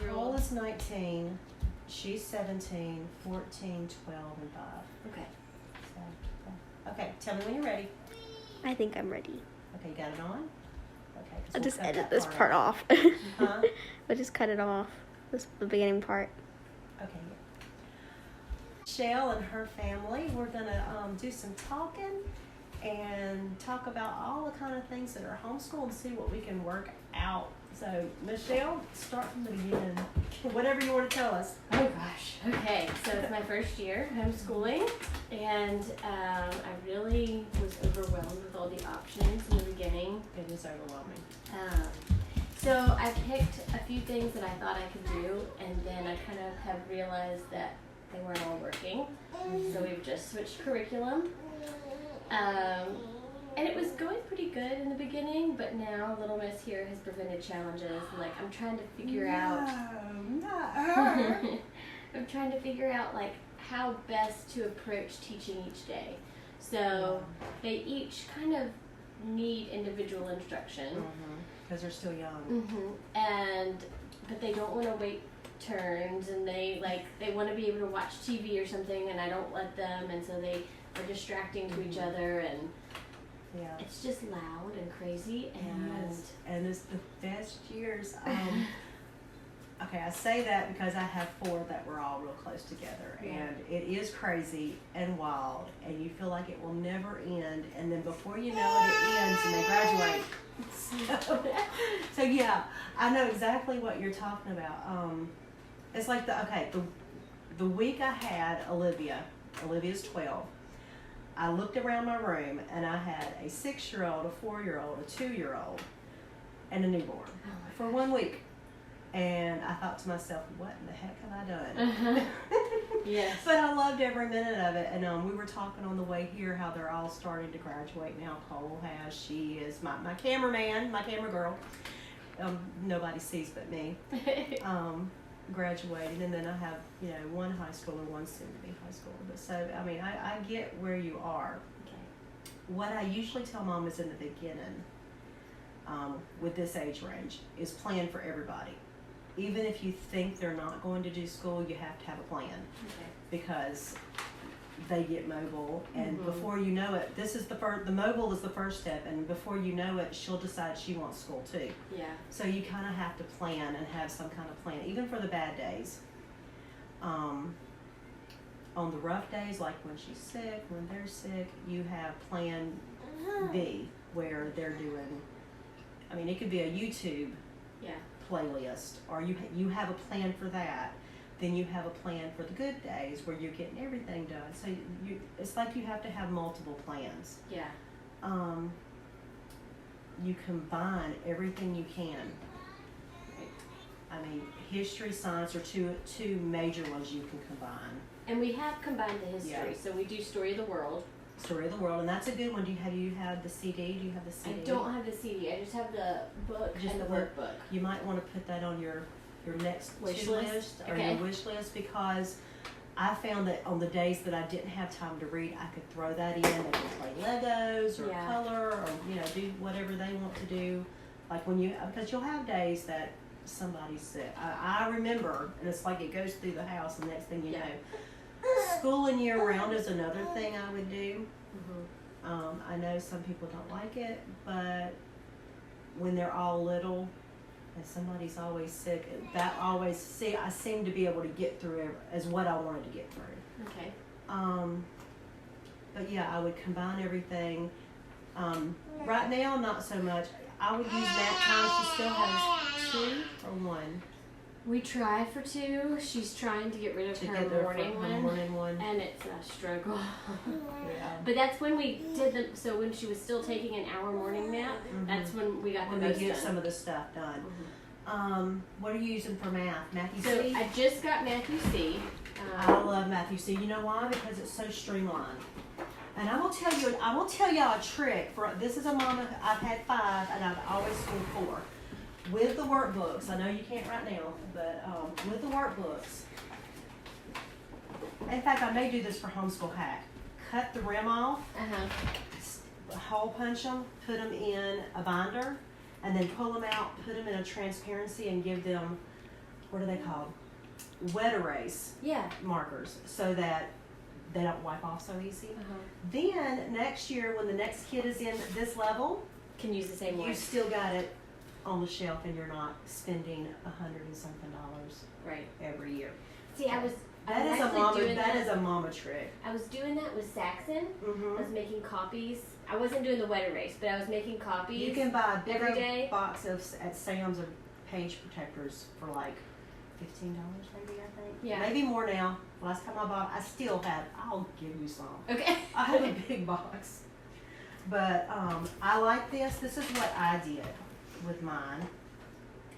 Nicole is 19. She's 17, 14, 12, and 5. Okay. So, okay, tell me when you're ready. I think I'm ready. Okay, you got it on? Okay. I'll just cut edit that this part off. Huh? I'll just cut it off. The beginning part. Okay. Michelle and her family, we're going to do some talking and talk about all the kind of things that are homeschool and see what we can work out. So, Michelle, start from the beginning. Whatever you want to tell us. Oh gosh. Okay, so it's my first year homeschooling, and I really was overwhelmed with all the options in the beginning. It is overwhelming. So I picked a few things that I thought I could do, and then I kind of have realized that they weren't all working. So we've just switched curriculum. And it was going pretty good in the beginning, but now Little Miss here has presented challenges. Like I'm trying to figure out. Not her. I'm trying to figure out like how best to approach teaching each day. So they each kind of need individual instruction. Because they're still young. But they don't want to wait turns, and they want to be able to watch TV or something, and I don't let them, and so they are distracting to each other, and it's just loud and crazy, and it's the best years. Okay, I say that because I have 4 that were all real close together, and it is crazy and wild, and you feel like it will never end, and then before you know it, it ends and they graduate. So yeah, I know exactly what you're talking about. It's like the week I had Olivia's 12. I looked around my room and I had a 6-year-old, a 4-year-old, a 2-year-old, and a newborn for 1 week. And I thought to myself, what in the heck have I done? Yes. But I loved every minute of it. And we were talking on the way here how they're all starting to graduate now. Cole has. She is my cameraman, my camera girl. Nobody sees but me. Graduating. And then I have, one high schooler, one soon-to-be high schooler. But so, I mean, I get where you are. Okay. What I usually tell moms in the beginning with this age range is plan for everybody. Even if you think they're not going to do school, you have to have a plan because they get mobile, and before you know it, this is the mobile is the first step, and before you know it, she'll decide she wants school too. Yeah. So you kind of have to plan and have some kind of plan, even for the bad days. On the rough days, like when she's sick, when they're sick, you have plan B where they're doing. I mean, it could be a YouTube playlist, or you have a plan for that. Then you have a plan for the good days where you're getting everything done. So it's like you have to have multiple plans. Yeah. You combine everything you can. Right. I mean, history, science are two major ones you can combine. And we have combined the history, so we do Story of the World. Story of the World, and that's a good one. Do you have the CD? Do you have the CD? I don't have the CD. I just have the book and the workbook. You might want to put that on your next wish list or your wish list, because I found that on the days that I didn't have time to read, I could throw that in. They could play Legos or color or do whatever they want to do. Like because you'll have days that somebody's sick. I remember, and it's like it goes through the house, and next thing you know. Schooling year round is another thing I would do. I know some people don't like it, but when they're all little and somebody's always sick, I seem to be able to get through it as what I wanted to get through. Okay. But yeah, I would combine everything. Right now, not so much. I would use that time. She still has 2 or 1. We try for 2. She's trying to get rid of her morning one, and it's a struggle. But that's when we did them. So when she was still taking an hour morning nap, that's when we got the most done. When we get some of the stuff done. What are you using for math? Matthew So C? I just got Matthew C. I love Matthew C. You know why? Because it's so streamlined. And I will tell y'all a trick. This is a mama. I've had 5, and I've always schooled 4. With the workbooks, I know you can't right now, but with the workbooks, in fact, I may do this for Homeschool Hack. Cut the rim off, hole punch them, put them in a binder, and then pull them out, put them in a transparency, and give them what are they called? Wet erase Yeah. markers so that they don't wipe off so easy. Uh-huh. Then next year, when the next kid is in this level, Can use the same you one. still got it on the shelf and you're not spending $100 and something Right. every year. See, I was That is actually doing that is a mama trick. I was doing that with Saxon. I Mm-hmm. was making copies. I wasn't doing the wet erase, but I was making copies. You can buy a big every day. box of at Sam's of page protectors for like $15 maybe, I think. Yeah. Maybe more now. Last time I bought, I still have. I'll give you some. Okay. I have a big box. But I like this. This is what I did with mine.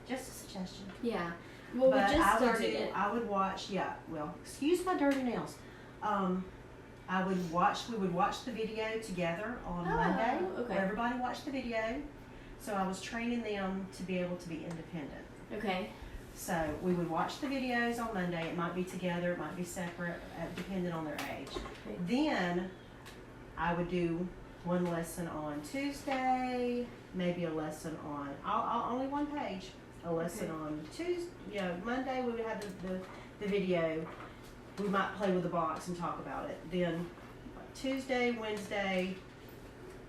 Just a suggestion. Yeah. Well, But we just I would started do, it. I would watch, yeah, well, excuse my dirty nails. We would watch the video together on Monday. Okay. Everybody watched the video. So I was training them to be able to be independent. Okay. So we would watch the videos on Monday. It might be together, it might be separate, depending on their age. Then I would do one lesson on Tuesday, maybe a lesson on only one page. A lesson on Tuesday. Monday we would have the video. We might play with the box and talk about it. Then Tuesday, Wednesday,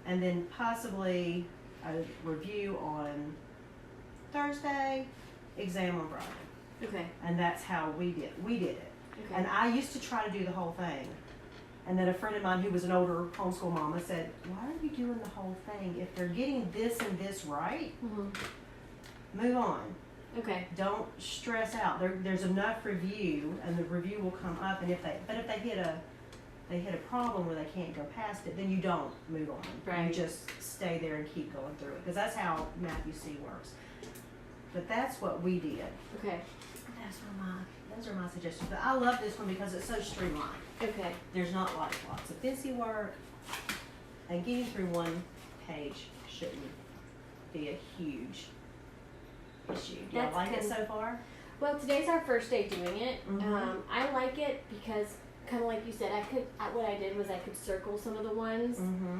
and then possibly a review on Thursday, exam on Friday. Okay. And that's how we did it. Okay. And I used to try to do the whole thing. And then a friend of mine who was an older homeschool mama said, why are you doing the whole thing? If they're getting this and this right, move on. Okay. Don't stress out. There's enough review, and the review will come up. And if they hit a problem where they can't go past it, then you don't move on. Right. You just stay there and keep going through it, because that's how Matthew C works. But that's what we did. Okay. Those are my suggestions. But I love this one because it's so streamlined. Okay. There's not like lots of fancy work, and getting through one page shouldn't be a huge issue. Do y'all That's like it good. so far? Well, today's our first day doing it. Mhm. I like it because, kind of like you said, what I did was I could circle some of the ones Mm-hmm.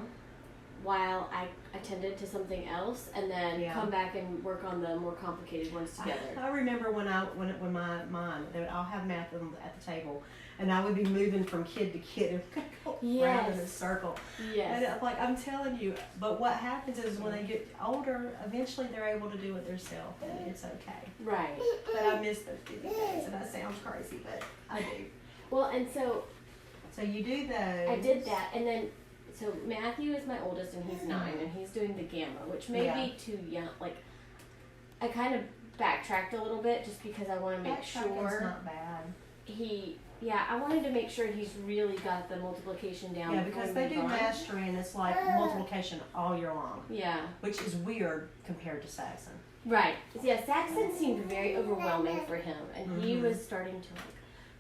while I attended to something else, and then Yeah. come back and work on the more complicated ones together. I remember when my mom, I'll have math at the table, and I would be moving from kid to kid and go around in a Yes. circle. Yes. And I'm telling you, but what happens is when they get older, eventually they're able to do it themselves, and it's okay. Right. But I miss those busy days, and that sounds crazy, but I do. Well, and so So you do those. I did that, and then so Matthew is my oldest, and he's 9, and he's doing the gamma, which may Yeah. be too young. Like, I kind of backtracked a little bit just because I want to make Backtracking's sure not bad. I wanted to make sure he's really got the multiplication down. Yeah, before because we they do move on. mastery, and it's like multiplication all year long, Yeah. which is weird compared to Saxon. Right. Yeah, Saxon seemed very overwhelming for him, and he Mhm. was starting to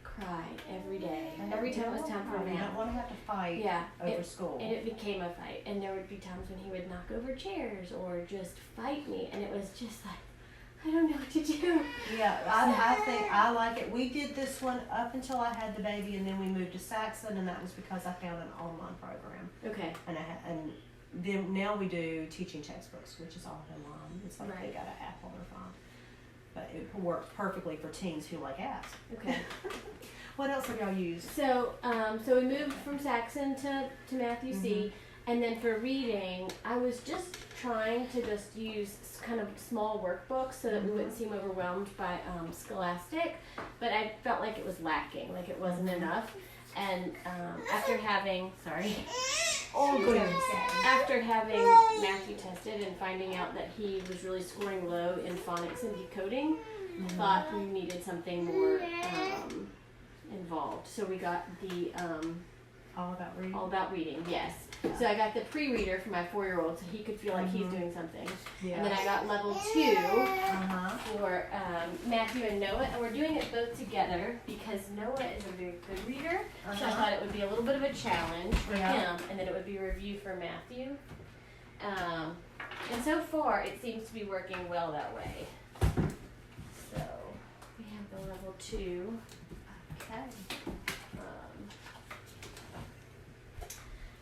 cry every day. Every time it was time for a You don't nap. want to have to fight Yeah. over school. And it became a fight, and there would be times when he would knock over chairs or just fight me, and it was just like, I don't know what to do. Yeah, I think I like it. We did this one up until I had the baby, and then we moved to Saxon, and that was because I found an online program, Okay. and then now we do teaching textbooks, which is all online. It's like they Right. got an app on their phone, but it works perfectly for teens who like apps. Okay. What else have y'all used? So, so we moved from Saxon to Matthew C, and then for reading, I was just trying to just use kind of small workbooks so that we wouldn't seem overwhelmed by Scholastic, but I felt like it was lacking, like it wasn't enough. And after having, after having Matthew tested and finding out that he was really scoring low in phonics and decoding, thought we needed something more involved. So we got the All about reading. All About Reading, yes. So I got the pre-reader for my 4-year-old, so he could feel like he's doing something. Yeah. And then I got level 2 Uh-huh. for Matthew and Noah, and we're doing it both together because Noah is a very good reader. So I thought it would be a little bit of a challenge for him, and then it would be a review for Matthew. And so far, it seems to be working well that way. So we have the level 2. Okay.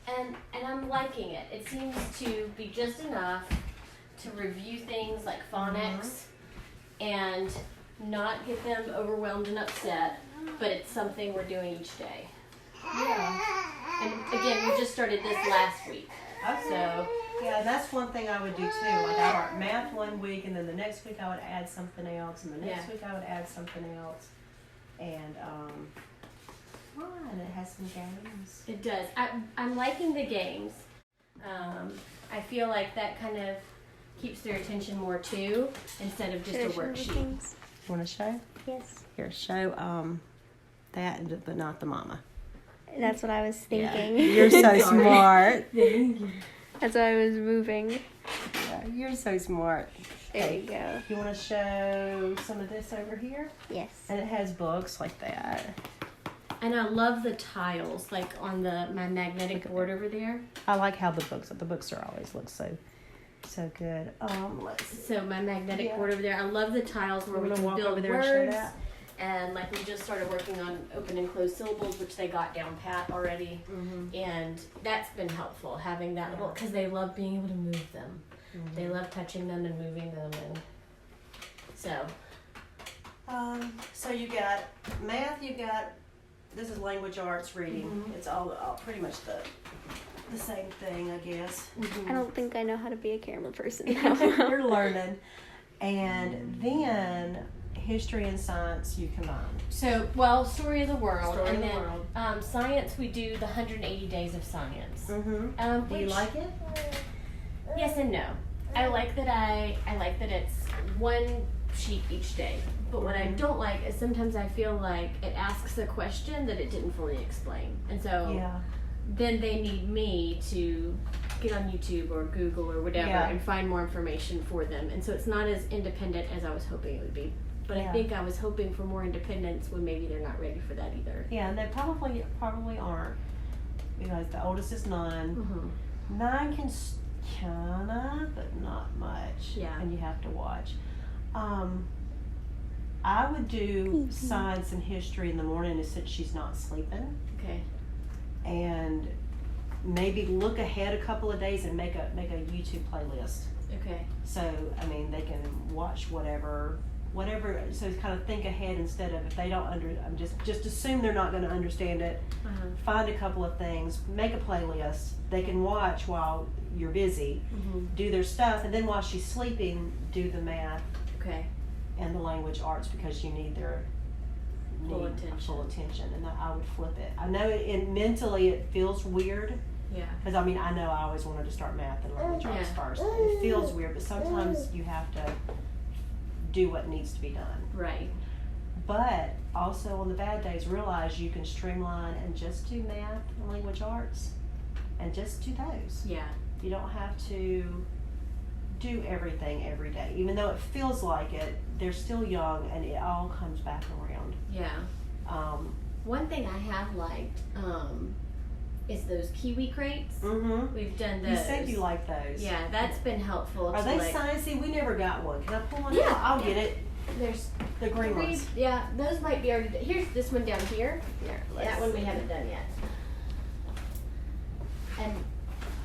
And I'm liking it. It seems to be just enough to review things like phonics and not get them overwhelmed and upset, but it's something we're doing each day. Yeah. And again, we just started this last week. Okay. So, Yeah, that's one thing I would do too. Like I start math one week, and then the next week I would add something else, and the next week I would add something else. And fun. It has some games. it does. I'm liking the games. I feel like that kind of keeps their attention more too, instead of just a Traditional worksheet. things. You want to show? Yes. Here, show that, but not the mama. That's what I was thinking. You're so smart. That's why I was moving. Yeah, you're so smart. There you go. You want to show some of this over here? Yes. And it has books like that. And I love the tiles, like on my magnetic board over there. I like how the books are always look so good. Let's see. So my magnetic board over there, I love the tiles where We're we gonna can walk build over there and show words. that. And like we just started working on open and closed syllables, which they got down pat already. Mm-hmm. And that's been helpful, having that little, because they love being able to move them. Mm-hmm. They love touching them and moving them, and so. So you got math. You got this is language arts reading. Mhm. It's all pretty much the same thing, I guess. I don't think I know how to be a camera person. You're learning, and then history and science you combine. So, well, story of the world, Story and of the then world. Science. We do the 180 days of science. Mm-hmm. Do you Which- like it? Yes and no. I like that it's one sheet each day. But what I don't like is sometimes I feel like it asks a question that it didn't fully explain. And so Yeah. then they need me to get on YouTube or Google or whatever Yeah. and find more information for them. And so it's not as independent as I was hoping it would be. But Yeah. I think I was hoping for more independence when maybe they're not ready for that either. Yeah, and they probably aren't, because the oldest is 9. Mm-hmm. 9 can kinda, but not much. Yeah. And you have to watch. I would do science and history in the morning since she's not sleeping, Okay. and maybe look ahead a couple of days and make a YouTube playlist. Okay. So I mean they can watch whatever. So kind of think ahead instead of if they don't just assume they're not going to understand it. Uh-huh. Find a couple of things, make a playlist. They can watch while you're busy, Mm-hmm. do their stuff, and then while she's sleeping, do the math Okay. and the language arts because you need their Full attention. And I would flip it. I know mentally it feels weird Yeah. because I always wanted to start math and language arts first. It feels weird, but sometimes you have to do what needs to be done. Right. But also on the bad days, realize you can streamline and just do math and language arts and just do those. Yeah. You don't have to do everything every day. Even though it feels like it, they're still young and it all comes back around. Yeah. One thing I have liked is those kiwi crates. Mm-hmm. We've done those. You said you like those. Yeah, that's been helpful. Are to they like, sciencey? We never got one. Can I pull one Yeah. out? I'll get it. There's The green 3, ones. yeah, those might be already. Here's this one down here. Here, That one we haven't done yet. And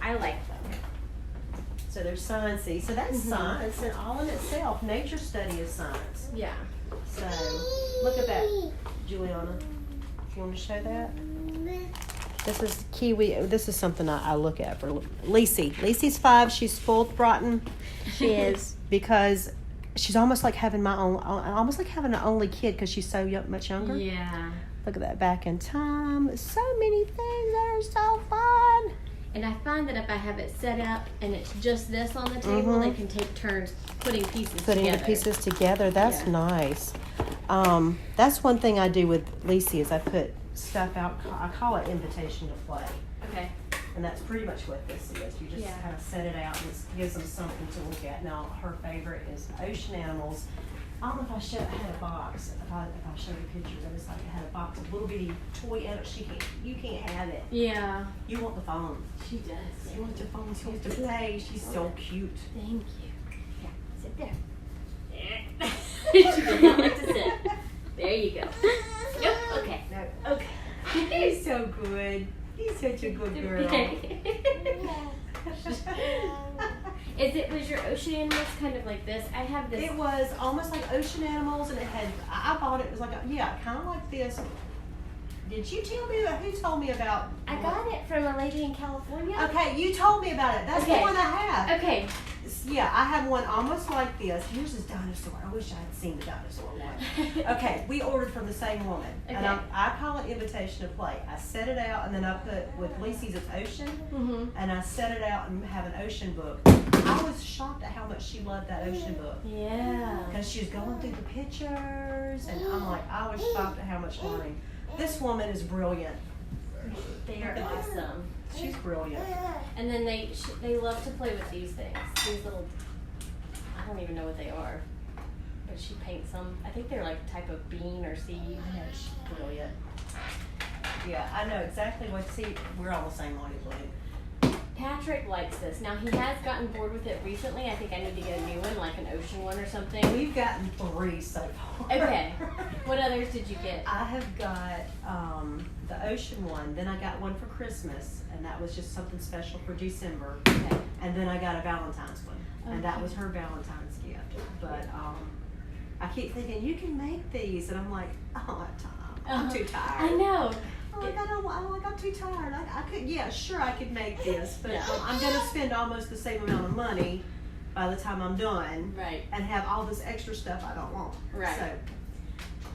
I like them. So they're sciencey. So that's Mhm. science and all in itself. Nature study is science. Yeah. So look at that, Juliana. You want to show that? This is kiwi. This is something I look at for Lacey. Lacey's 5. She's spoiled rotten She is. because she's almost like having almost like having an only kid because she's so much younger. Yeah. Look at that, back in time. So many things that are so fun. And I find that if I have it set up and it's just this on the table, Mhm. they can take turns putting pieces Putting together. the pieces together. That's Yeah. nice. That's one thing I do with Lacey is I put stuff out. I call it invitation to play. Okay. And that's pretty much what this is. You just Yeah. kind of set it out and it gives them something to look at. Now, her favorite is ocean animals. I don't know if I had a box. If I showed a picture, but it's like it had a box of little bitty toy animals. You can't have it. Yeah. You want the phone. She does. You want the phone. She wants to play. She's so cute. Thank you. Yeah, sit there. She does not like to sit. There you go. Nope. Okay. No. Okay. He's so good. He's such a good girl. Was your ocean animals kind of like this? I have this. It was almost like ocean animals, and it had. I thought it was like kind of like this. Did you tell me who told me about? I got it from a lady in California. Okay, you told me about it. That's the one I have. Okay. Yeah, I have one almost like this. Here's this dinosaur. I wish I had seen the dinosaur one. Okay, we ordered from the same woman. Okay. And I call it invitation to play. I set it out, and then I put, with Lacey's it's ocean, and I set it out and have an ocean book. I was shocked at how much she loved that ocean book. Yeah. Because she was going through the pictures, and I'm like, I was shocked at how much learning. This woman is brilliant. They are awesome. She's brilliant. And then they love to play with these things. These little, I don't even know what they are, but she paints them. I think they're like a type of bean or seed. Yeah, she's brilliant. Yeah, I know exactly what. See, we're all the same on it, Patrick likes this. Now he has gotten bored with it recently. I think I need to get a new one, like an ocean one or something. We've gotten 3 so far. Okay. What others did you get? I have got the ocean one. Then I got one for Christmas, and that was just something special for December. Okay. And then I got a Valentine's one, and that Okay. was her Valentine's gift. But I keep thinking you can make these, and I'm like, I don't have time. I'm too tired. I know. I'm like, I'm too tired. I could, yeah, sure, I could make this, but Yeah. I'm going to spend almost the same amount of money by the time I'm done, Right. and have all this extra stuff I don't want. Right. So,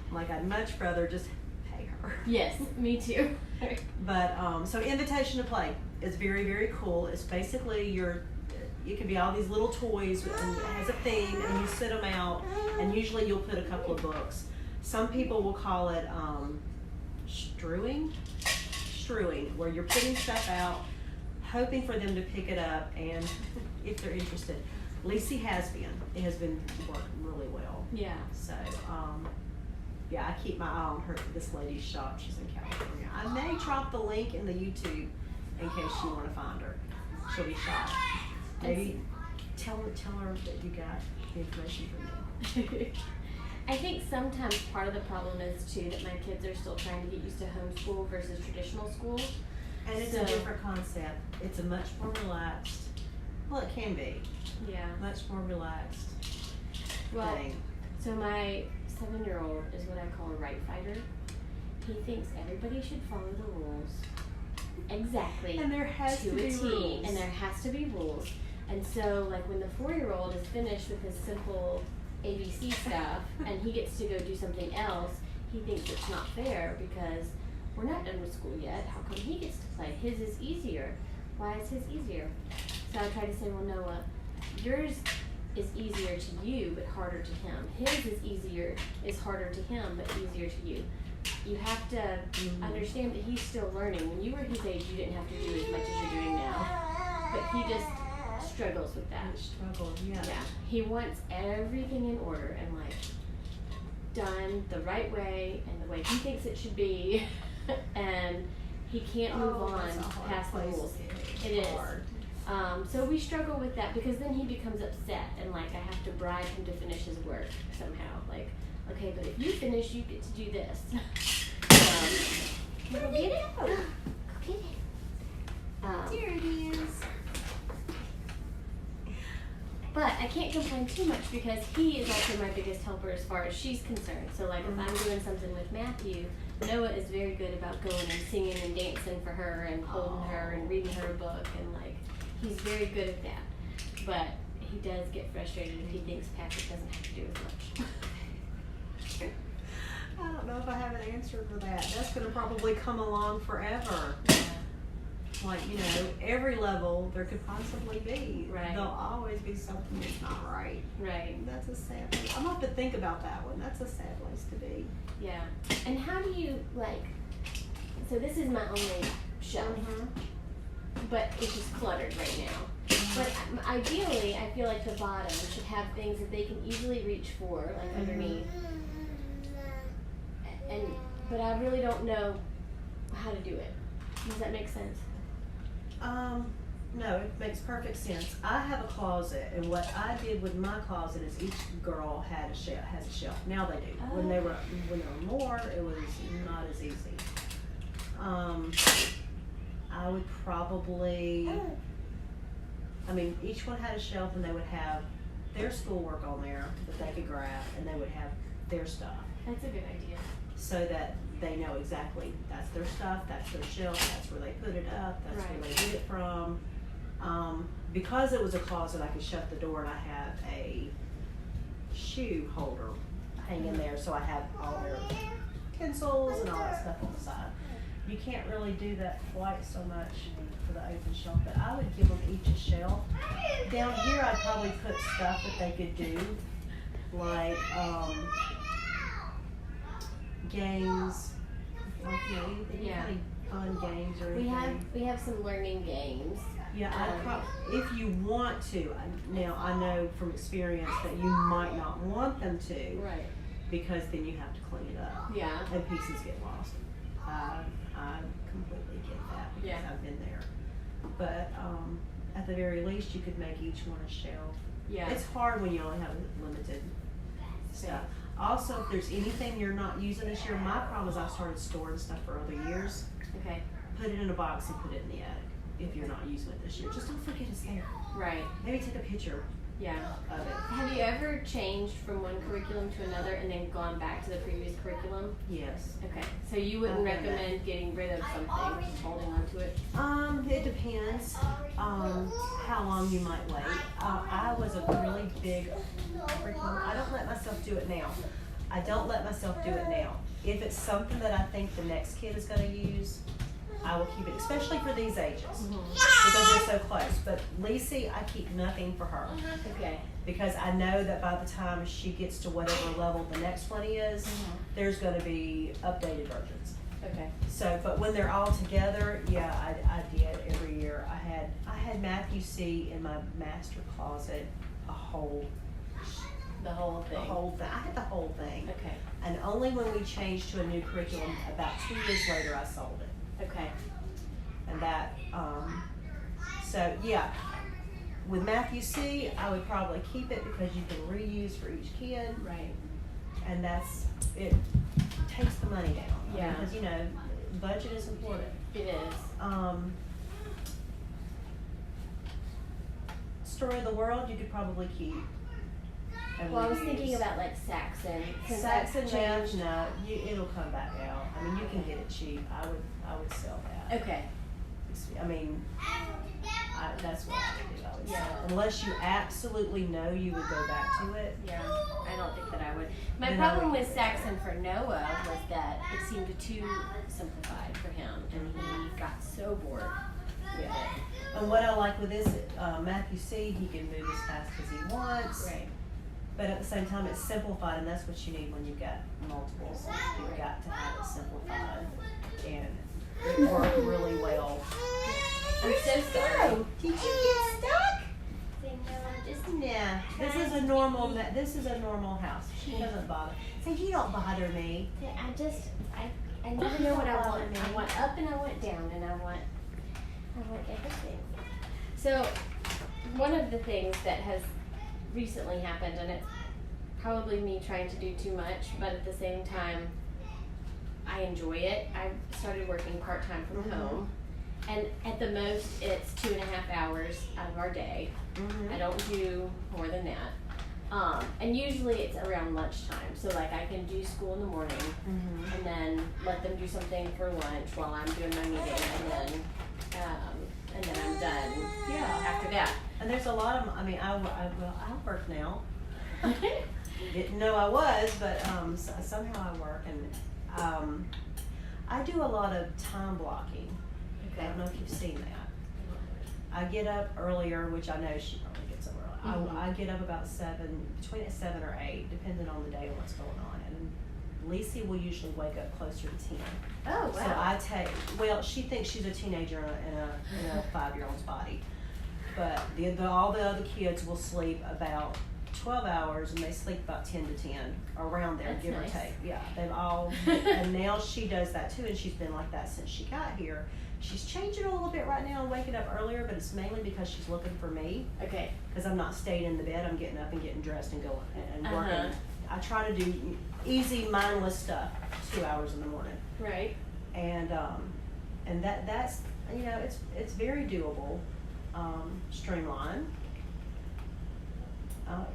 I'm like, I'd much rather just pay her. Yes, me too. But so invitation to play is very, very cool. It's basically it can be all these little toys, and it has a theme, and you sit them out, and usually you'll put a couple of books. Some people will call it strewing, where you're putting stuff out, hoping for them to pick it up, and if they're interested. Lacey has been. It has been working really well. Yeah. So, yeah, I keep my eye on her. This lady's shop. She's in California. I may drop the link in the YouTube in case you want to find her. She'll be shocked. Maybe tell her that you got the information from me. I think sometimes part of the problem is too that my kids are still trying to get used to homeschool versus traditional school. And it's a different concept. It's a much more relaxed. Well, it can be. Yeah. Much more relaxed Well, thing. so my 7-year-old is what I call a right fighter. He thinks everybody should follow the rules exactly And there has to to a be T, rules. and there has to be rules. And so, like when the 4-year-old is finished with his simple ABC stuff, and he gets to go do something else, he thinks it's not fair because we're not done with school yet. How come he gets to play? His is easier. Why is his easier? So I try to say, well, Noah, yours is easier to you but harder to him. His is harder to him but easier to you. You have to understand that he's still learning. When you were his age, you didn't have to do as much as you're doing now. But he just struggles with that. Struggle, yeah. Yeah. He wants everything in order and like done the right way and the way he thinks it should be. And he can't move on that's a hard past the place. rules. It is. Hard. So we struggle with that because then he becomes upset and like I have to bribe him to finish his work somehow. Like, okay, but if you finish, you get to do this. Go get it. Go get it. Here it is. But I can't complain too much because he is also my biggest helper as far as she's concerned. So like if I'm doing something with Matthew, Noah is very good about going and singing and dancing for her and holding her and reading her a book and like he's very good at that. But he does get frustrated if he thinks Patrick doesn't have to do as much. I don't know if I have an answer for that. That's going to probably come along forever. Like, every level there could possibly be. Right. There'll always be something that's not right. Right. That's a sad place. I'm going to have to think about that one. That's a sad place to be. Yeah. And how do you like, so this is my only shelf, but it's just cluttered right now. But ideally, I feel like the bottom should have things that they can easily reach for, like underneath. But I really don't know how to do it. Does that make sense? No, it makes perfect sense. I have a closet, and what I did with my closet is each girl has a shelf. Now they do. When they were more, it was not as easy. I would probably I mean, each one had a shelf and they would have their schoolwork on there that they could grab, and they would have their stuff. That's a good idea. So that they know exactly that's their stuff, that's their shelf, that's where they put it up, that's where they get it from. Because it was a closet, I could shut the door, and I had a shoe holder hanging there, so I had all their pencils and all that stuff on the side. You can't really do that quite so much for the open shelf, but I would give them each a shelf. Down here, I'd probably put stuff that they could do, like games, like any kind of fun games or anything. We have some learning games. Yeah, if you want to. Now, I know from experience that you might not want them to. Right. Because then you have to clean it up. Yeah. And pieces get lost. I completely get that because I've been there. But at the very least, you could make each one a shelf. Yeah. It's hard when you only have limited stuff. Also, if there's anything you're not using this year, my problem is I've started storing stuff for other years. Okay. Put it in a box and put it in the attic if you're not using it this year. Just don't forget it's there. Right. Maybe take a picture of it. Have you ever changed from one curriculum to another and then gone back to the previous curriculum? Yes. Okay. So you wouldn't recommend getting rid of something, just holding on to it? It depends how long you might wait. I was a really big curriculum. I don't let myself do it now. If it's something that I think the next kid is going to use, I will keep it, especially for these ages, because they're so close. But Lacey, I keep nothing for her. Okay. Because I know that by the time she gets to whatever level the next one is, there's going to be updated versions. Okay. So, but when they're all together, yeah, I did every year. I had Matthew C. in my master closet, The whole thing. I had the whole thing. Okay. And only when we changed to a new curriculum, about 2 years later, I sold it. Okay. And that, so yeah, with Matthew C, I would probably keep it because you can reuse for each kid. Right. And it takes the money down. Yeah. Because, budget is important. It is. Story of the World, you could probably keep. Well, I was thinking about like Saxon. Saxon, no, it'll come back out. I mean, you can get it cheap. I would sell that. Okay. I mean, that's what I would do. I would Yeah. sell it. Unless you absolutely know you would go back to it. Yeah, I don't think that I would. My Then problem with Saxon for Noah was that it seemed too simplified for him, and he got so bored with it. And what I like with this, Matthew C, he can move as fast as he wants. Right. But at the same time, it's simplified, and that's what you need when you've got multiples. You've got to have it simplified, and it worked really well. I'm so sorry. Did you get stuck? Nah. This is a normal house. She doesn't bother. So you don't bother me. I never know what I want. I want up and I want down, and I want everything. So one of the things that has recently happened, and it's probably me trying to do too much, but at the same time, I enjoy it. I started working part-time from home, and at the most, it's 2.5 hours out of our day. I don't do more than that. And usually it's around lunchtime, so like I can do school in the morning, and then let them do something for lunch while I'm doing my meeting, and then I'm done. Yeah. After that. And there's a lot of, I work now. Didn't know I was, but somehow I work, and I do a lot of time blocking. Okay. I don't know if you've seen that. I get up earlier, which I know she probably gets up early. I get up about between 7 or 8, depending on the day and what's going on. And Lacey will usually wake up closer to 10. Oh, wow. So she thinks she's a teenager in a 5-year-old's body. But all the other kids will sleep about 12 hours, and they sleep about 10 to 10, around there, That's give nice. or take. Yeah, they've all, and now she does that too, and she's been like that since she got here. She's changing a little bit right now and waking up earlier, but it's mainly because she's looking for me. Okay. Because I'm not staying in the bed, I'm getting up and getting dressed and going and working. I try to do easy, mindless stuff 2 hours in the morning. Right. And that's it's very doable. Streamline.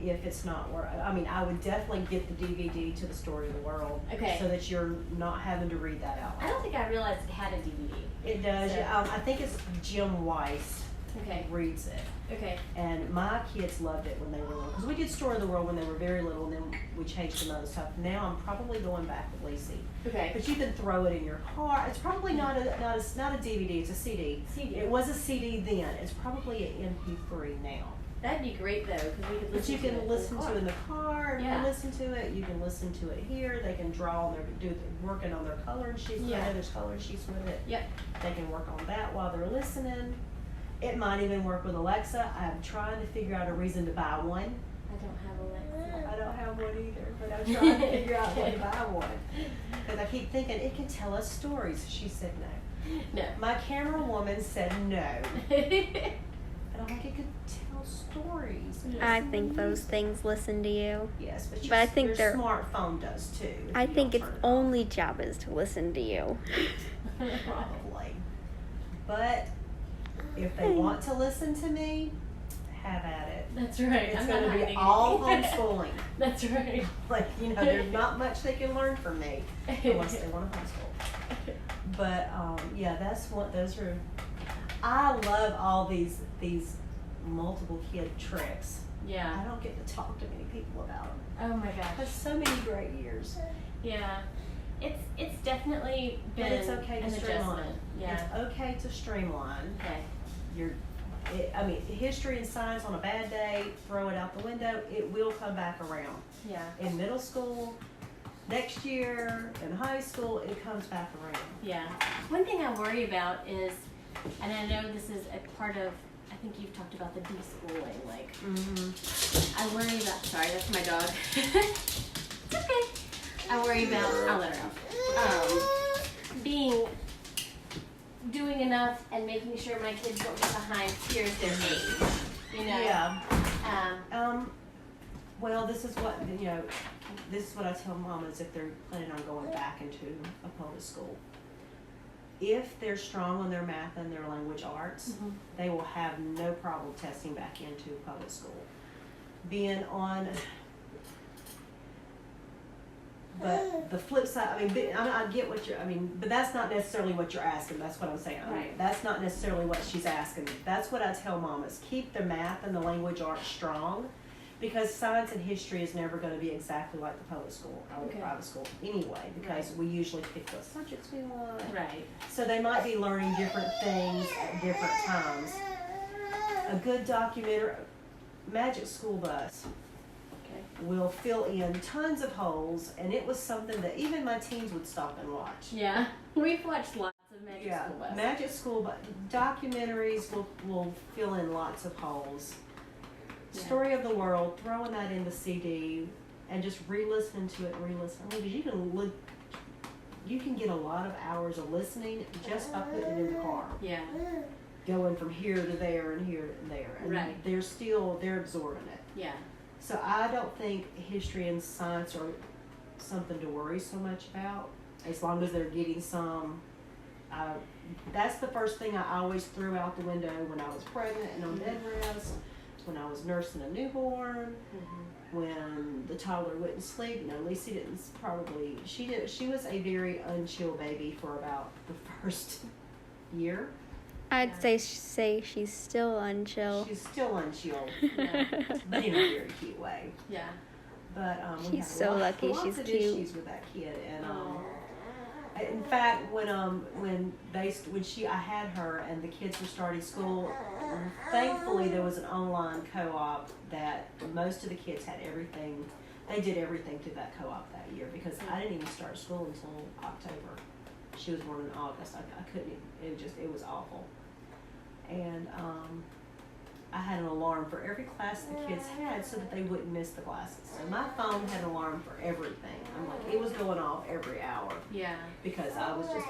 If it's not I would definitely get the DVD to the Story of the World. Okay. So that you're not having to read that out I loud. don't think I realized it had a DVD. It does. So- I think it's Jim Weiss Okay. reads it. Okay. And my kids loved it when they were little. Because we did Story of the World when they were very little, and then we changed some other stuff. Now I'm probably going back with Lacey. Okay. But you can throw it in your car. It's probably not a DVD, it's a CD. CD. It was a CD then. It's probably an MP3 now. That'd be great though, because we could But listen you to it. can listen to it in the car, you Yeah. can listen to it, you can listen to it here, they can draw on working on their coloring sheets, I Yeah. know there's coloring sheets with it. Yep. They can work on that while they're listening. It might even work with Alexa. I'm trying to figure out a reason to buy one. I don't have Alexa. I don't have one either, but I'm trying to figure out when to buy one. Because I keep thinking, it can tell us stories. She said no. No. My camera woman said no. And I'm like, it could tell stories. I think those things listen to you. Yes, but, But I think your they're- smartphone does too. if I you think don't its turn it on. only job is to listen to you. Probably. But if they want to listen to me, have at it. That's right. It's I'm going not to be hiding all anything. homeschooling. That's right. Like, there's not much they can learn from me unless they want to homeschool. But yeah, those are. I love all these multiple kid tricks. I Yeah. don't get to talk to many people about them. Oh my That's gosh. so many great years. Yeah. It's definitely been But it's okay to an streamline. adjustment. Yeah. It's okay to streamline. Okay. History and science on a bad day, throw it out the window. It will come back around. Yeah. In middle school, next year, in high school, it comes back around. Yeah. One thing I worry about is, and I know this is a part of, I think you've talked about the deschooling, like, I worry about, sorry, that's my dog. It's okay. I worry about, I'll let her out. Doing enough and making sure my kids don't get behind peers their age, you know? Yeah. Um, Well, this is what I tell mamas if they're planning on going back into a public school. If they're strong on their math and their language arts, Mhm. they will have no problem testing back into public school. But the flip side, I get what but that's not necessarily what you're asking. That's what I'm saying. Right. That's not necessarily what she's asking. That's what I tell mamas. Keep the math and the language arts strong, because science and history is never going to be exactly like the public school or the Okay. private school anyway, because we usually pick the subjects we want. right. So they might be learning different things at different times. A good documentary, Magic School Bus, Okay. will fill in tons of holes, and it was something that even my teens would stop and watch. Yeah. We've watched lots of Magic School Bus. Magic School documentaries will fill in lots of holes. Yeah. Story of the World, throwing that in the CD and just re-listening to it, because you can get a lot of hours of listening just by putting it in the car, Yeah. going from here to there and here and there, and Right. they're absorbing it. Yeah. So I don't think history and science are something to worry so much about, as long as they're getting some. That's the first thing I always threw out the window when I was pregnant and on bed rest, when I was nursing a newborn, Mm-hmm. when the toddler wouldn't sleep. Lacey didn't probably, she was a very unchill baby for about the first year. I'd say she's still unchill. She's still unchilled, Yeah. but in a very cute way. Yeah. But we She's had so lucky lots she's of cute. issues with that kid, and Oh. in fact, when I had her and the kids were starting school, thankfully there was an online co-op that most of the kids had everything. They did everything through that co-op that year, because I didn't even start school until October. She was born in August. I couldn't even, it was awful. And I had an alarm for every class the kids had so that they wouldn't miss the classes. So my phone had an alarm for everything. I'm like, it was going off every hour, Yeah. because I was a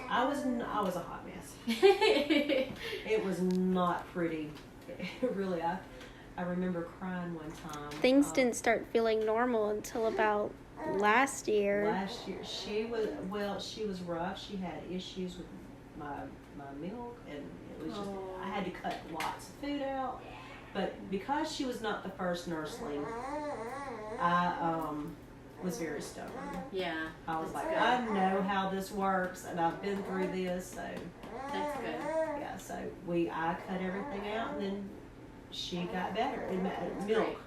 hot mess. It was not pretty. Really, I remember crying one time. Things didn't start feeling normal until about last year. Last year, she was rough. She had issues with my milk, and it was just, Oh. I had to cut lots of food out. But because she was not the first nursling, I was very stubborn. Yeah. I was like, I know how this works, and I've been through this, so That's good. yeah. So I cut everything out, and then she got better. And milk,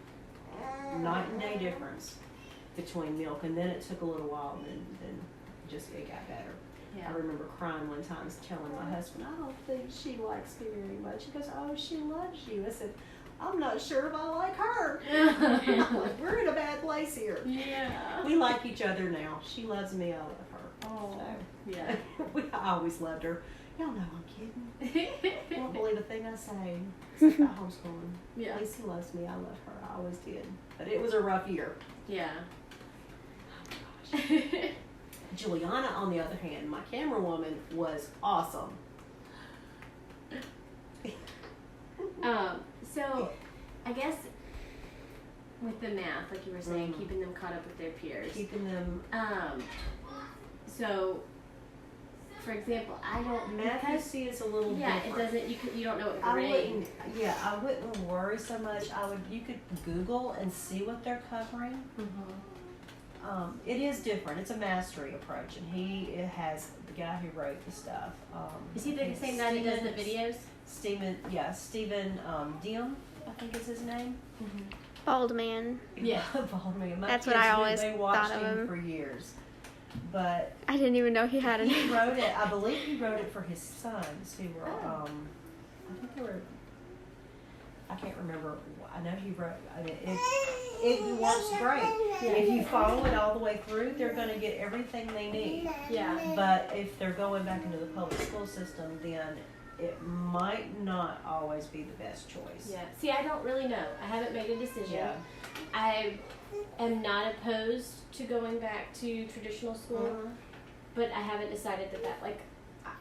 night and day difference between milk, and then it took a little while, and then just it got better. Yeah. I remember crying one time, telling my husband, I don't think she likes me very much. He goes, oh, she loves you. I said, I'm not sure if I like her. I'm like, we're in a bad place here. Yeah. We like each other now. She loves me, I love her. Oh. So, Yeah. I always loved her. Y'all know I'm kidding. You won't believe a thing I say about homeschooling. Yeah. Lacey loves me. I love her. I always did. But it was a rough year. Yeah. Oh, gosh. Juliana, on the other hand, my camera woman, was awesome. So I guess with the math, like you were saying, keeping them caught up with their peers. Keeping them. So, for example, I don't. Math, you see, is a little yeah, different. it doesn't. You don't know what I grade. wouldn't. Yeah, I wouldn't worry so much. You could Google and see what they're covering. It is different. It's a mastery approach, and he has the guy who wrote the stuff. Is he the same guy that does the videos? Stephen Diem, I think is his name. Bald man. Yeah. Bald man. My That's what kids I knew, always they watched thought of him for years. But I didn't even know he had a he name. wrote it. I believe he wrote it for his sons, who were. I think they were. I can't remember. I know he wrote. I mean, it works great. If you follow it all the way through, they're going to get everything they need. Yeah. But if they're going back into the public school system, then it might not always be the best choice. Yeah. See, I don't really know. I haven't made a decision. Yeah. I am not opposed to going back to traditional school, but I haven't decided that like.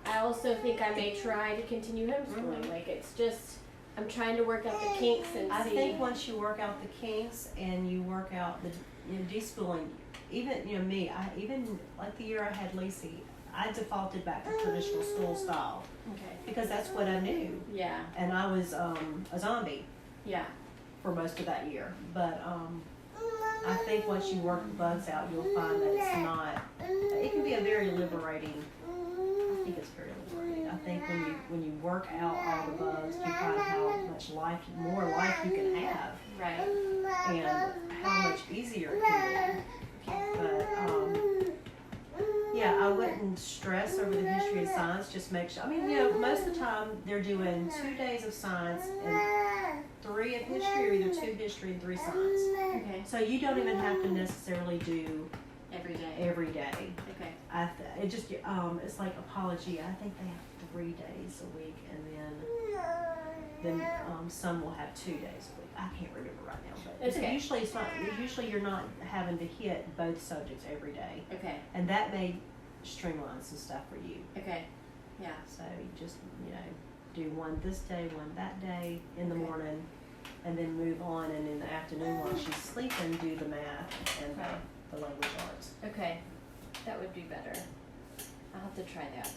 I also think I may try to continue homeschooling. Like it's just. I'm trying to work out the kinks and I see. think once you work out the kinks and you work out the deschooling, even me, even like the year I had Lacey, I defaulted back to traditional school style because that's what I knew. Yeah. And I was a zombie. Yeah. For most of that year, but I think once you work the bugs out, you'll find that it's not. It can be a very liberating. I think it's very liberating. I think when you work out all the bugs, you find how much more life you can have, Right. and how much easier it can be. But yeah, I wouldn't stress over the history of science. Just make sure. I mean, most of the time they're doing 2 days of science and 3 of history, or either 2 history and 3 science. Okay. So you don't even have to necessarily do Every day. every day. Okay. It just it's like apology. I think they have 3 days a week, and then some will have 2 days a week. I can't remember right now, but Okay. usually it's not. Usually you're not having to hit both subjects every day, Okay. and that may streamline some stuff for you. Okay. Yeah. So you just do one this day, one that day in the morning, and then move on, and in the afternoon while she's sleeping, do the math and the language arts. Okay. That would be better. I'll have to try that.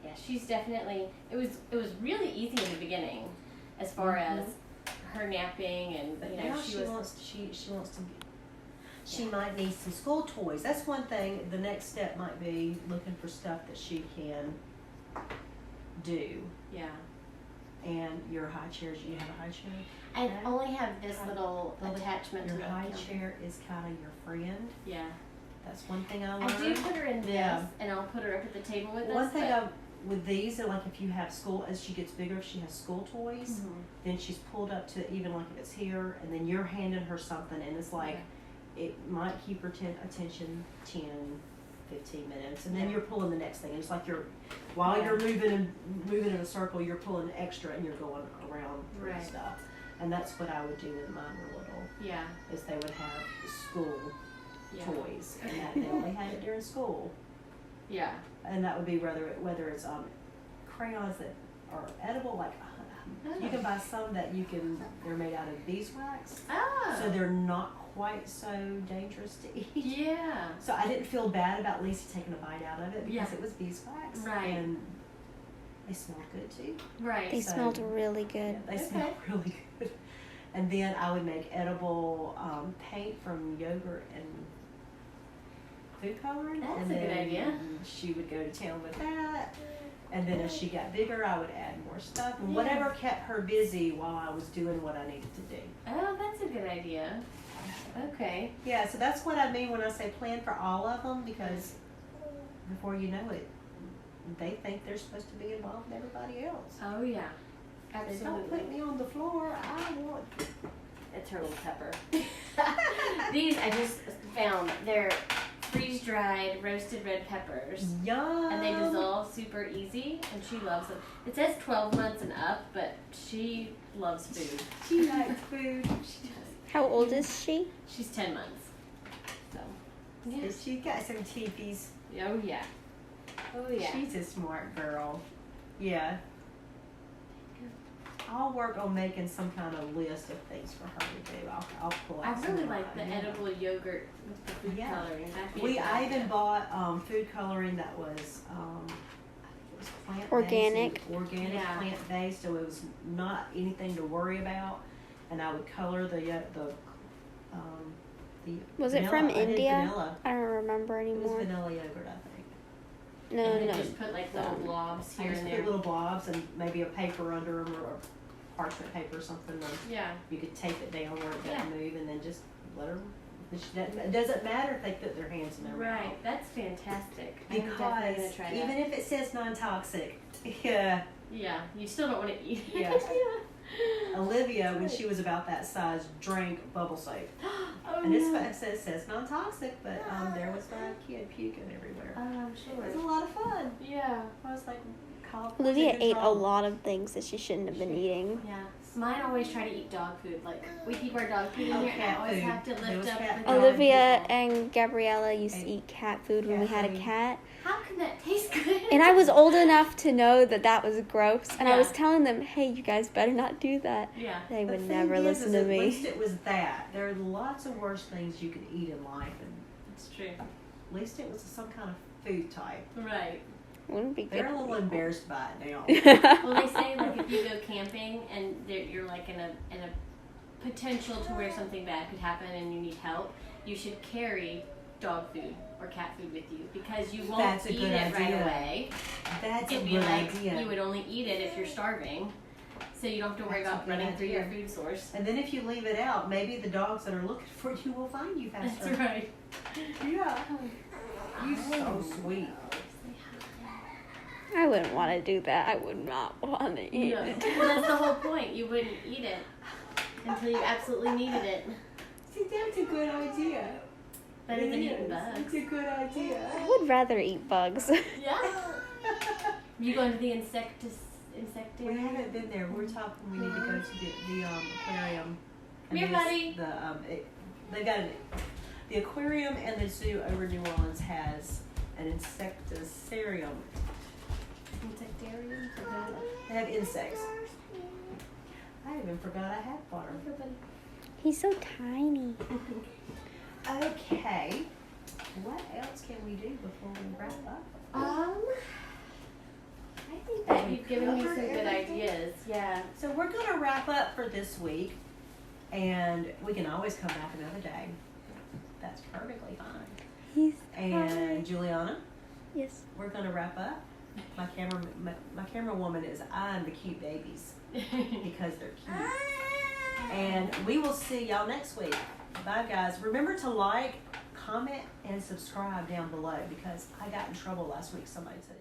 Yeah, she's definitely. It was really easy in the beginning, as far as her napping and But you now know she wants to. She Yeah. might need some school toys. That's one thing. The next step might be looking for stuff that she can do. Yeah. And your high chairs. You have a high chair. I Okay. only have this little Well, attachment Your to the high counter. chair is kind of your friend. Yeah. That's one thing I learned. I do put her in this, Yeah. and I'll put her up at the table with One us. thing but, with these, are like if you have school, as she gets bigger, if she has school toys, then she's pulled up to even like if it's here, and then you're handing her something, and it's like it might keep her attention 10, 15 minutes, and then you're pulling the next thing. And it's like while you're moving in a circle, you're pulling extra, and you're going around and stuff. And that's what I would do when mine were little. Yeah. Is they would have school toys, and that they only had it during school. Yeah. And that would be whether it's crayons that are edible, like you can buy some that they're made out of beeswax, Oh. so they're not quite so dangerous to eat. Yeah. So I didn't feel bad about Lisa taking a bite out of it because Yeah. it was beeswax. Right. And They smell good too. Right. They So- smelled really good. Yeah, they smell really good. And then I would make edible paint from yogurt and food coloring. That's and a good then idea. She would go to town with that. And then as she got bigger, I would add more stuff. And Yeah. whatever kept her busy while I was doing what I needed to do. Oh, that's a good idea. Okay. Yeah, so that's what I mean when I say plan for all of them, because before you know it, they think they're supposed to be involved in everybody else. Oh yeah. They don't put me on the floor. I want. A turtle pepper. These I just found. They're freeze-dried roasted red peppers. Yum. And they dissolve super easy, and she loves them. It says 12 months and up, but she loves food. She likes food. She does. How old is she? She's 10 months. So, Yeah. She got some teepees. oh yeah. Oh yeah. She's a smart girl. Yeah. I'll work on making some kind of list of things for her to do. I'll pull out I some really of like the mine. edible yogurt with the food Yeah. coloring. That'd be a good I even idea. bought food coloring that was I think it was plant Organic. organic Yeah. plant based, so it was not anything to worry about. And I would color the Was it vanilla. from I did India? vanilla. I don't remember It was anymore. vanilla yogurt, I think. No, And then no. just put like little blobs I here just and put there. little blobs and maybe a paper under them or parchment paper or something. Or Yeah. you could tape it down where it Yeah. doesn't move and then just let her. It doesn't matter if they put their hands in their mouth. Right. That's fantastic. I'm definitely gonna Because try even that. if it says non-toxic, yeah, Yeah. You still don't want to eat it. Yeah. Olivia, when she was about that size, drank bubble soap. Oh And no. it says non-toxic, but there was my kid puking everywhere. I'm It was a sure. lot of fun. Yeah. I was like, Olivia ate a lot of things that she shouldn't have been eating. Yeah. Mine always try to eat dog food. Like we keep our dog food in Oh, here, and I cat always food. have to There was lift up cat the food. dog Olivia food. and Gabriella used to Ate eat cat food when we cat had a food. cat. How can that taste good? And I was old enough to know that that was gross. And I was Yeah. telling them, hey, you guys better not do that. Yeah. They The would thing never is listen to at least me. it was that. There are lots of worse things you could eat in life, and It's true. at least it was some kind of food type. Right. Wouldn't be good. They're a for little people. embarrassed by it now. Well, they say like if you go camping and you're like in a potential to where something bad could happen and you need help, you should carry dog food or cat food with you because you won't That's a eat good it right idea. away. That's a It'd be good like idea. you would only eat it if you're starving, so you don't have to worry That's a about good running through your idea. food source. And then if you leave it out, maybe the dogs that are looking for you will find you faster. That's right. Yeah. You're so sweet. I wouldn't want to do that. I would not want to eat No. it. Well, that's the whole point. You wouldn't eat it until you absolutely needed it. See, that's a good idea. Better than eating It's bugs. a good idea. I would rather eat bugs. Yeah. You going to the We insectarium? haven't been there. We're talking. We need to go to the aquarium. Come here, buddy. They got the aquarium and the zoo over New Orleans has an insectarium. Insectarium? They have insects. I even forgot I had one. He's so tiny. Okay. What else can we do before we wrap up? I think that you've given me some Covered good everything. ideas. Yeah. So we're going to wrap up for this week, and we can always come back another day. That's perfectly fine. He's And Juliana, yes. we're going to wrap up. My camera woman is eyeing the cute babies because they're cute. And we will see y'all next week. Bye, guys. Remember to like, comment, and subscribe down below because I got in trouble last week. Somebody said